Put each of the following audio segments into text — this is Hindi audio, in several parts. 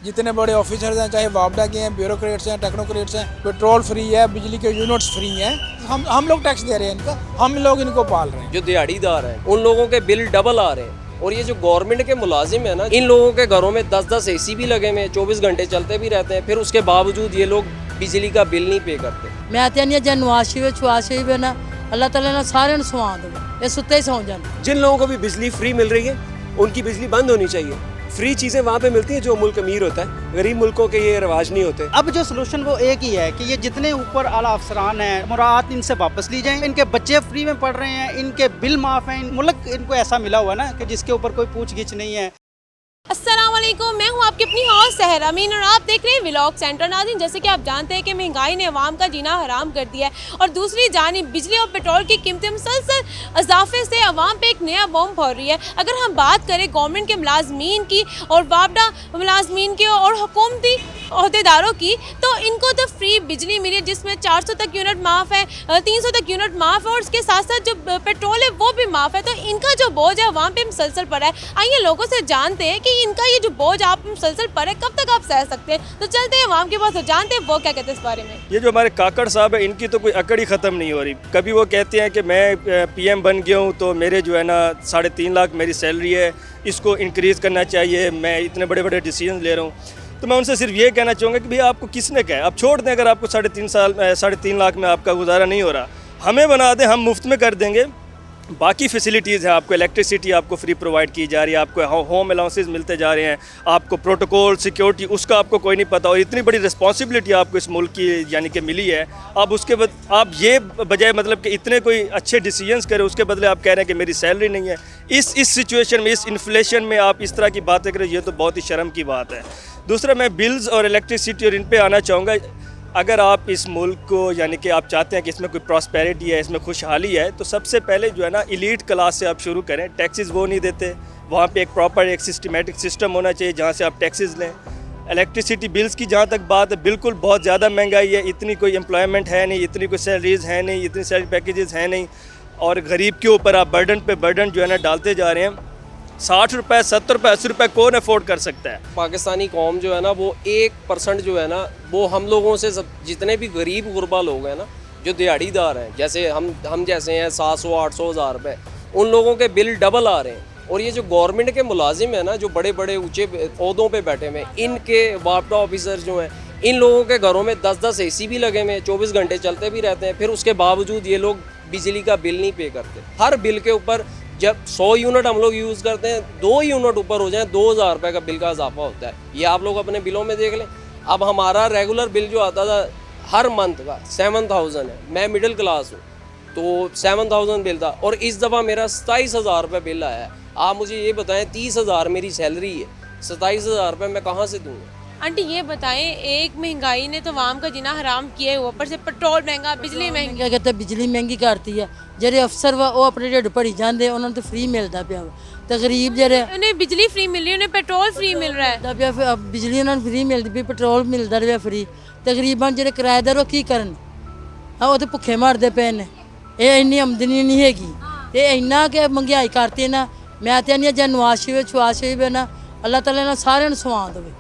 जितने बड़े ऑफिसर्स हैं, चाहे वापडा के हैं, ब्यूरोक्रेट्स हैं, टेक्नोक्रेट्स हैं, पेट्रोल फ्री है, बिजली के यूनिट्स फ्री हैं। हम लोग टैक्स दे रहे हैं इनका, हम लोग इनको पाल रहे हैं। जो दिहाड़ीदार हैं उन लोगों के बिल डबल आ रहे हैं, और ये जो गवर्नमेंट के मुलाजिम है ना, इन लोगों के घरों में 10-10 एसी भी लगे हुए हैं, 24 घंटे चलते भी रहते हैं, फिर उसके बावजूद ये लोग बिजली का बिल नहीं पे करते। मैं कहनी जे नवाज शरीफ छुआज शरीफ है ना, अल्लाह ताला ने सारे ਨੂੰ ਸਵਾ ਦੇਵੇ, ਇਹ ਸੁੱਤੇ ਹੀ ਸੌਂ ਜਾਣ। जिन लोगों को भी बिजली फ्री मिल रही है उनकी बिजली बंद होनी चाहिए। फ्री चीज़ें वहाँ पे मिलती हैं जो मुल्क अमीर होता है, गरीब मुल्कों के ये रिवाज नहीं होते। अब जो सोल्यूशन वो एक ही है कि ये जितने ऊपर आला अफसरान हैं मुराद इनसे वापस ली जाएं। इनके बच्चे फ्री में पढ़ रहे हैं, इनके बिल माफ़ हैं, मुल्क इनको ऐसा मिला हुआ ना कि जिसके ऊपर कोई पूछ गिछ नहीं है। अस्सलाम वालेकुम, मैं हूं आपकी अपनी हॉस्ट सहर अमीन और आप देख रहे हैं व्लॉग सेंटर। नाज़रीन, जैसे कि आप जानते हैं कि महंगाई ने अवाम का जीना हराम कर दिया है और दूसरी जानिब बिजली और पेट्रोल की कीमतें मुसलसल इजाफे से अवाम पे एक नया बम फोड़ रही है। अगर हम बात करें गवर्नमेंट के मुलाजमीन की और वापडा मुलाजमीन की और हुकूमती अहदेदारों की, तो इनको तो फ्री बिजली मिली है जिसमें 400 तक यूनिट माफ़ है, 300 तक यूनिट माफ़ है और उसके साथ साथ जो पेट्रोल है वो भी माफ़ है। तो इनका जो बोझ है अवाम पे मुसलसल पड़ा है। आइए लोगों से जानते हैं कि इनका ये जो बोझ आप मुसलसल पर है कब तक आप सह सकते हैं। तो चलते हैं अवाम के पास और जानते हैं वो क्या कहते हैं इस बारे में। ये जो हमारे काकड़ साहब है इनकी तो कोई अकड़ ही ख़त्म नहीं हो रही। कभी वो कहते हैं कि मैं पीएम बन गया हूँ तो मेरे जो है ना 3.5 लाख मेरी सैलरी है, इसको इंक्रीज़ करना चाहिए, मैं इतने बड़े बड़े डिसीजन ले रहा हूँ। तो मैं उनसे सिर्फ ये कहना चाहूँगा कि भैया आपको किसने कहा, आप छोड़ दें। अगर आपको 3.5 लाख में आपका गुजारा नहीं हो रहा, हमें बना दें, हम मुफ्त में कर देंगे। बाकी फैसिलिटीज़ हैं, आपको इलेक्ट्रिसिटी आपको फ्री प्रोवाइड की जा रही है, आपको होम अलाउंसेस मिलते जा रहे हैं, आपको प्रोटोकॉल सिक्योरिटी उसका आपको कोई नहीं पता, और इतनी बड़ी रिस्पॉन्सिबिलिटी आपको इस मुल्क की यानी कि मिली है। अब उसके बाद आप ये बजाय मतलब कि इतने कोई अच्छे डिसीजंस करें, उसके बदले आप कह रहे हैं कि मेरी सैलरी नहीं है। इस सिचुएशन में, इस इन्फ्लेशन में आप इस तरह की बातें करें, ये तो बहुत ही शर्म की बात है। दूसरा, मैं बिल्स और इलेक्ट्रिसिटी और इन पे आना चाहूँगा। अगर आप इस मुल्क को यानी कि आप चाहते हैं कि इसमें कोई प्रॉस्पेरिटी है, इसमें खुशहाली है, तो सबसे पहले जो है ना एलीट क्लास से आप शुरू करें। टैक्सेस वो नहीं देते, वहाँ पे एक प्रॉपर एक सिस्टमेटिक सिस्टम होना चाहिए जहाँ से आप टैक्सेस लें। इलेक्ट्रिसिटी बिल्स की जहाँ तक बात है, बिल्कुल बहुत ज़्यादा महंगाई है, इतनी कोई एम्प्लॉयमेंट है नहीं, इतनी कोई सैलरीज़ है नहीं, इतनी सैलरी पैकेजेस हैं नहीं, और गरीब के ऊपर आप बर्डन पे बर्डन जो है ना डालते जा रहे हैं। 60 रुपये, 70 रुपये, 80 रुपये कौन अफोर्ड कर सकता है। पाकिस्तानी कौम जो है ना वो 1% जो है ना वो हम लोगों से सब जितने भी गरीब गुरबा लोग हैं ना, जो दिहाड़ीदार हैं, जैसे हम जैसे हैं 700, 800, 1000 रुपये, उन लोगों के बिल डबल आ रहे हैं। और ये जो गवर्नमेंट के मुलाजिम है ना, जो बड़े बड़े ऊँचे ओहदों पे बैठे हुए हैं, इनके वापडा ऑफिसर जो हैं, इन लोगों के घरों में 10-10 एसी भी लगे हुए हैं, 24 घंटे चलते भी रहते हैं, फिर उसके बावजूद ये लोग बिजली का बिल नहीं पे करते। हर बिल के ऊपर जब 100 यूनिट हम लोग यूज़ करते हैं, 2 यूनिट ऊपर हो जाए 2000 रुपये का बिल का इजाफा होता है। ये आप लोग अपने बिलों में देख लें। अब हमारा रेगुलर बिल जो आता था हर मंथ का 7000 है, मैं मिडिल क्लास हूँ तो 7000 बिल था, और इस दफ़ा मेरा 27000 रुपये बिल आया है। आप मुझे ये बताएं, 30,000 मेरी सैलरी है, 27000 रुपये मैं कहाँ से दूँगा। आंटी ये बताएं, एक महंगाई ने तो अवाम का जीना हराम किया है, ऊपर से पेट्रोल महंगा, बिजली महंगी। क्या कहते बिजली महंगी करती है। ਜਿਹੜੇ ਅਫਸਰ ਵਾ ਉਹ ਆਪਣੇ ਢਿੱਡ ਭਰੀ ਜਾਂਦੇ, ਉਹਨਾਂ ਨੂੰ ਤਾਂ ਫ੍ਰੀ ਮਿਲਦਾ ਪਿਆ ਵਾ, ਤੇ ਗਰੀਬ ਜਿਹੜੇ उन्हें बिजली फ्री मिल रही है, उन्हें पेट्रोल फ्री मिल रहा है। ਦਾ ਪਿਆ ਫਿਰ ਬਿਜਲੀ ਉਹਨਾਂ ਨੂੰ ਫ੍ਰੀ ਮਿਲਦੀ ਪਈ, ਪੈਟਰੋਲ ਮਿਲਦਾ ਰਿਹਾ ਫ੍ਰੀ, ਤੇ ਗਰੀਬਾਂ ਜਿਹੜੇ ਕਿਰਾਏਦਾਰ ਉਹ ਕੀ ਕਰਨ, ਉਹ ਤੇ ਭੁੱਖੇ ਮਰਦੇ ਪਏ ਨੇ। ਇਹ ਇੰਨੀ ਆਮਦਨੀ ਨਹੀਂ ਹੈਗੀ, ਤੇ ਇੰਨਾ ਕਿ ਮਹਿੰਗਾਈ ਕਰਤੀ ਨਾ। ਮੈਂ ਤਾਂ ਨਹੀਂ ਜੇ ਨਵਾਜ਼ ਸ਼ਰੀਫ ਛੁਆਜ ਸ਼ਰੀਫ ਹੈ ਨਾ, ਅੱਲਾਹ ਤਾਲਾ ਨੇ ਸਾਰਿਆਂ ਨੂੰ ਸਵਾ ਦੇਵੇ,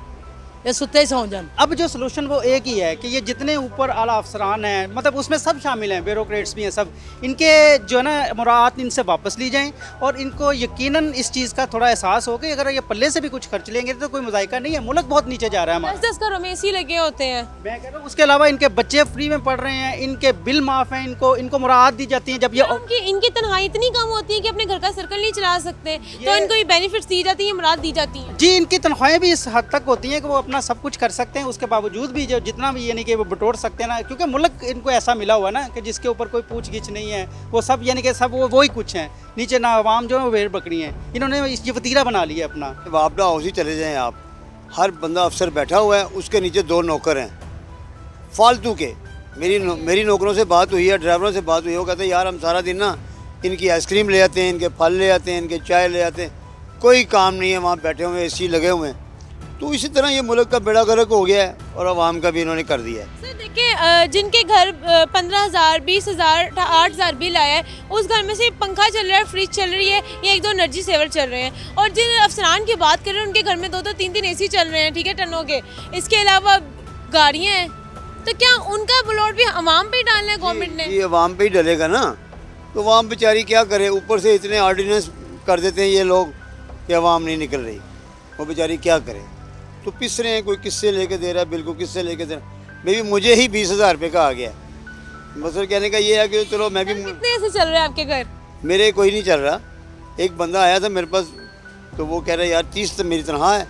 ये सुते ही सौ जान। अब जो सोल्यूशन वो एक ही है कि ये जितने ऊपर आला अफसरान हैं, मतलब उसमें सब शामिल हैं, ब्यूरोक्रेट्स भी हैं, सब इनके जो है ना मुराद इनसे वापस ली जाएं, और इनको यकीनन इस चीज़ का थोड़ा एहसास हो कि अगर ये पल्ले से भी कुछ खर्च लेंगे तो कोई मजाइका नहीं है। मुल्क बहुत नीचे जा रहा है हमारा। 10-10 घरों में एसी लगे होते हैं। मैं कह रहा हूँ उसके अलावा इनके बच्चे फ्री में पढ़ रहे हैं, इनके बिल माफ़ हैं, इनको मुराद दी जाती है। जब ये इनकी तनख्वाही इतनी कम होती है कि अपने घर का सर्कल नहीं चला सकते, तो इनको ये बेनिफिट्स दी जाती है, मुराद दी जाती है। जी, इनकी तनख्वाहें भी इस हद तक होती हैं कि वो अपना सब कुछ कर सकते हैं, उसके बावजूद भी जो जितना भी यानी कि वो बटोर सकते हैं ना, क्योंकि मुल्क इनको ऐसा मिला हुआ है ना कि जिसके ऊपर कोई पूछ गिछ नहीं है। वो सब यानी कि सब वो ही कुछ हैं, नीचे ना आवाम जो है वो भेड़ बकरी हैं। इन्होंने ये वतीरा बना लिया अपना। वापडा हाउस ही चले जाएं आप, हर बंदा अफसर बैठा हुआ है, उसके नीचे 2 नौकर हैं फालतू के। मेरी नौकरों से बात हुई है, ड्राइवरों से बात हुई है, वो कहते हैं यार हम सारा दिन ना इनकी आइसक्रीम ले आते हैं, इनके फल ले आते हैं, इनके चाय ले आते हैं, कोई काम नहीं है, वहाँ बैठे हुए एसी लगे हुए हैं। तो इसी तरह ये मुल्क का बेड़ा गर्क हो गया है और आवाम का भी इन्होंने कर दिया है। सर देखिए, जिनके घर 15,000, 20,000, 8,000 बिल आया है, उस घर में से पंखा चल रहा है, फ्रिज चल रही है, या 1-2 एनर्जी सेवर चल रहे हैं। और जिन अफसरान की बात कर रहे हैं उनके घर में 2-2, 3-3 एसी चल रहे हैं, ठीक है, टनों के। इसके अलावा गाड़ियाँ हैं, तो क्या उनका लोड भी अवाम पे ही डालना है गवर्नमेंट ने? ये आवाम पे ही डलेगा ना, तो आवाम बेचारी क्या करे। ऊपर से इतने ऑर्डिनेंस कर देते हैं ये लोग कि आवाम नहीं निकल रही, वो बेचारी क्या करे। तो पिस रहे हैं, कोई किससे लेके दे रहा है, बिल्कुल किससे लेके दे रहा है। मे भी मुझे ही 20,000 रुपये का आ गया। मतलब कहने का ये है कि चलो मैं भी, कितने ऐसे चल रहे हैं आपके घर? मेरे कोई नहीं चल रहा। एक बंदा आया था मेरे पास, तो वो कह रहा है यार 30 तो मेरी तनख्वाह है,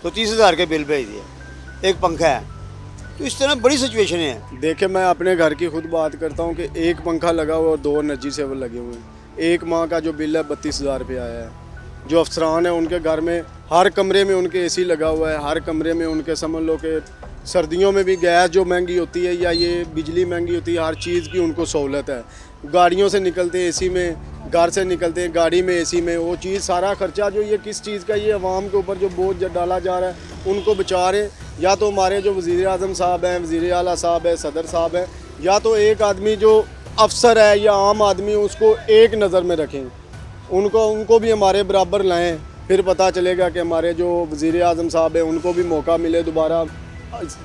तो 30,000 के बिल भेज दिया। एक पंखा है, तो इस तरह बड़ी सिचुएशन है। देखिए, मैं अपने घर की खुद बात करता हूँ कि एक पंखा लगा हुआ और 2 एनर्जी सेवर लगे हुए हैं। एक माह का जो बिल है 32,000 रुपये आया है। जो अफसरान हैं उनके घर में हर कमरे में उनके एसी लगा हुआ है, हर कमरे में उनके समझ लो कि सर्दियों में भी गैस जो महंगी होती है या ये बिजली महंगी होती है, हर चीज़ की उनको सहूलत है। गाड़ियों से निकलते हैं एसी में, घर से निकलते हैं गाड़ी में एसी में, वो चीज़ सारा खर्चा जो ये किस चीज़ का, ये अवाम के ऊपर जो बोझ डाला जा रहा है उनको बचा रहे। या तो हमारे जो वज़ीर आज़म साहब हैं, वज़ीर आला साहब है, सदर साहब हैं, या तो एक आदमी जो अफसर है या आम आदमी उसको एक नज़र में रखें, उनको भी हमारे बराबर लाएं। फिर पता चलेगा कि हमारे जो वज़ीर आज़म साहब हैं उनको भी मौका मिले दोबारा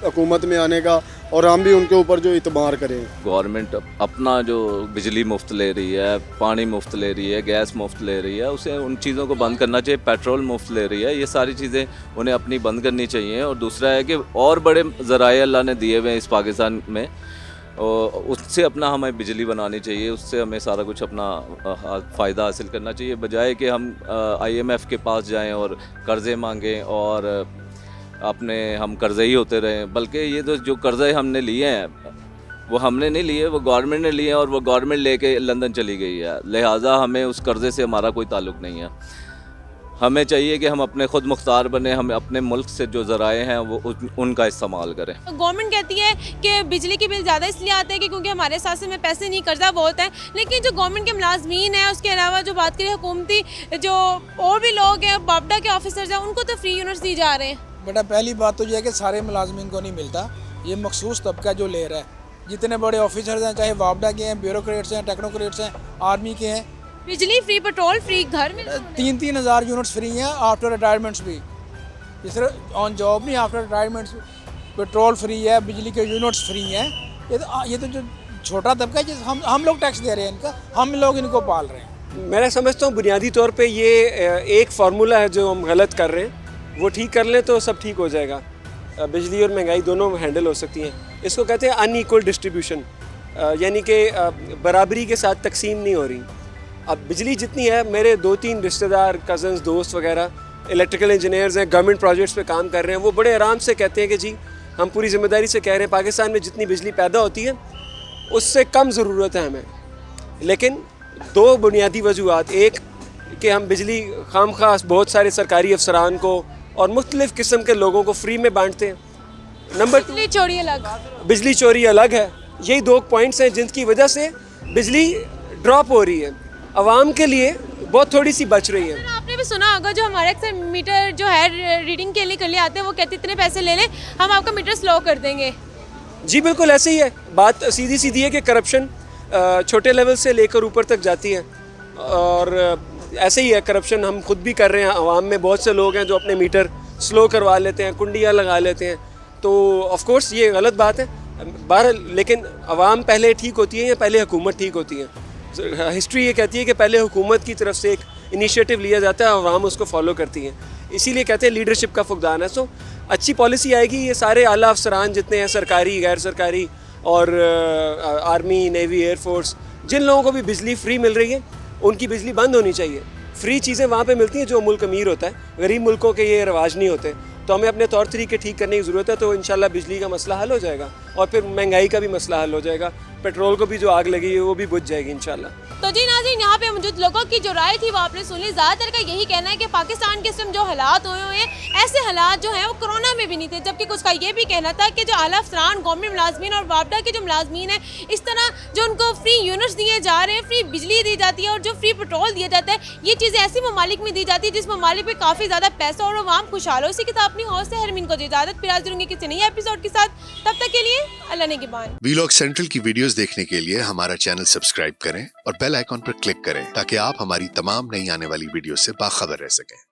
हुकूमत में आने का, और हम भी उनके ऊपर जो इतबार करें। गवर्नमेंट अपना जो बिजली मुफ्त ले रही है, पानी मुफ्त ले रही है, गैस मुफ्त ले रही है, उसे उन चीज़ों को बंद करना चाहिए। पेट्रोल मुफ्त ले रही है, ये सारी चीज़ें उन्हें अपनी बंद करनी चाहिए। और दूसरा है कि और बड़े ज़राए अल्लाह ने दिए हुए हैं इस पाकिस्तान में, और उससे अपना हमें बिजली बनानी चाहिए, उससे हमें सारा कुछ अपना फ़ायदा हासिल करना चाहिए, बजाय कि हम IMF के पास जाएं और कर्ज़े मांगें और अपने हम कर्ज़े ही होते रहें। बल्कि ये तो जो कर्ज़े हमने लिए हैं वो हमने नहीं लिए, वो गवर्नमेंट ने लिए हैं, और वो गवर्नमेंट लेके लंदन चली गई है। लिहाजा हमें उस कर्ज़े से हमारा कोई ताल्लुक़ नहीं है। हमें चाहिए कि हम अपने खुद मुख्तार बने, हम अपने मुल्क से जो ज़राए हैं वो उनका इस्तेमाल करें। गवर्नमेंट कहती है कि बिजली के बिल ज़्यादा इसलिए आते हैं कि क्योंकि हमारे साथ में पैसे नहीं, कर्जा बहुत है। लेकिन जो गवर्नमेंट के मुलाजमीन हैं, उसके अलावा जो बात करें हुकूमती जो और भी लोग हैं, बापडा के ऑफिसर्स हैं, उनको तो फ्री यूनिट्स दी जा रहे हैं। बेटा पहली बात तो यह है कि सारे मुलाजमीन को नहीं मिलता, ये मखसूस तबका जो ले रहा है। जितने बड़े ऑफिसर्स हैं, चाहे बापडा के हैं, ब्यूरोक्रेट्स हैं, टेक्नोक्रेट्स हैं, आर्मी के हैं, बिजली फ्री, पेट्रोल फ्री, घर में 3-3 हज़ार यूनिट्स फ्री हैं आफ्टर रिटायरमेंट्स भी। इस तरह ऑन जॉब नहीं, आफ्टर रिटायरमेंट्स पेट्रोल फ्री है, बिजली के यूनिट्स फ्री हैं। ये तो जो छोटा तबका है, जिस हम लोग टैक्स दे रहे हैं इनका, हम लोग इनको पाल रहे हैं। मैं समझता हूँ बुनियादी तौर पे ये एक फार्मूला है जो हम गलत कर रहे हैं, वो ठीक कर लें तो सब ठीक हो जाएगा। बिजली और महंगाई दोनों हैंडल हो सकती हैं। इसको कहते हैं अनइक्वल डिस्ट्रीब्यूशन, यानी कि बराबरी के साथ तकसीम नहीं हो रही। अब बिजली जितनी है, मेरे 2-3 रिश्तेदार, कज़न्स, दोस्त वगैरह इलेक्ट्रिकल इंजीनियर्स हैं, गवर्नमेंट प्रोजेक्ट्स पे काम कर रहे हैं, वो बड़े आराम से कहते हैं कि जी हम पूरी ज़िम्मेदारी से कह रहे हैं पाकिस्तान में जितनी बिजली पैदा होती है उससे कम ज़रूरत है हमें। लेकिन 2 बुनियादी वजूहत, एक कि हम बिजली खाम खास बहुत सारे सरकारी अफसरान को और मुख्तलिफ़ किस्म के लोगों को फ्री में बांटते हैं। नंबर 2, बिजली चोरी अलग, बिजली चोरी अलग है। यही 2 पॉइंट्स हैं जिनकी वजह से बिजली ड्रॉप हो रही है, आवाम के लिए बहुत थोड़ी सी बच रही है। सर आपने भी सुना होगा, जो हमारे अक्सर मीटर जो है रीडिंग के लिए कर लिए आते हैं, वो कहते इतने पैसे ले लें, हम आपका मीटर स्लो कर देंगे। जी बिल्कुल ऐसे ही है। बात सीधी सीधी है कि करप्शन छोटे लेवल से लेकर ऊपर तक जाती है, और ऐसे ही है करप्शन हम खुद भी कर रहे हैं। आवाम में बहुत से लोग हैं जो अपने मीटर स्लो करवा लेते हैं, कुंडियाँ लगा लेते हैं, तो ऑफ कोर्स ये गलत बात है। बहरहाल लेकिन आवाम पहले ठीक होती है या पहले हुकूमत ठीक होती है? हिस्ट्री ये कहती है कि पहले हुकूमत की तरफ से एक इनिशिएटिव लिया जाता है, आवाम उसको फॉलो करती है। इसीलिए कहते हैं लीडरशिप का फुकदान है। सो अच्छी पॉलिसी आएगी, ये सारे आला अफसरान जितने हैं, सरकारी, गैर सरकारी और आर्मी, नेवी, एयरफोर्स, जिन लोगों को भी बिजली फ्री मिल रही है उनकी बिजली बंद होनी चाहिए। फ्री चीज़ें वहाँ पे मिलती हैं जो मुल्क अमीर होता है, गरीब मुल्कों के ये रवाज नहीं होते। तो हमें अपने तौर तरीके ठीक करने की ज़रूरत है, तो इंशाल्लाह बिजली का मसला हल हो जाएगा। और फिर महंगाई का भी मसला हल हो जाएगा, पेट्रोल को भी जो आग लगी है वो भी बुझ जाएगी इंशाल्लाह। तो जी नाज़रीन, यहाँ पे मौजूद लोगों की जो राय थी वो आपने सुन ली। ज़्यादातर का यही कहना है कि पाकिस्तान के इस टाइम जो हालात हुए हुए हैं, ऐसे हालात जो हैं वो कोरोना में भी नहीं थे। जबकि कुछ का ये भी कहना था कि जो आला अफसरान, गवर्नमेंट मुलाजमीन और वापडा के जो मुलाजमीन हैं, इस तरह जो उनको फ्री यूनिट्स दिए जा रहे हैं, फ्री बिजली दी जाती है और जो फ्री पेट्रोल दिया जाता है, ये चीज़ें ऐसी ममालिक में दी जाती है जिस ममालिक में काफ़ी ज़्यादा पैसा और आवाम खुशहाल हो। इसी के साथ अपनी हौस से हरमीन को इजाज़त, फिर हाजिर होंगे किसी नए एपिसोड के साथ। तब तक के लिए अल्लाह निगहबान। वीलॉग सेंट्रल की वीडियोस देखने के लिए हमारा चैनल सब्सक्राइब करें और बेल आइकॉन पर क्लिक करें ताकि आप हमारी तमाम नई आने वाली वीडियो से बाखबर रह सकें।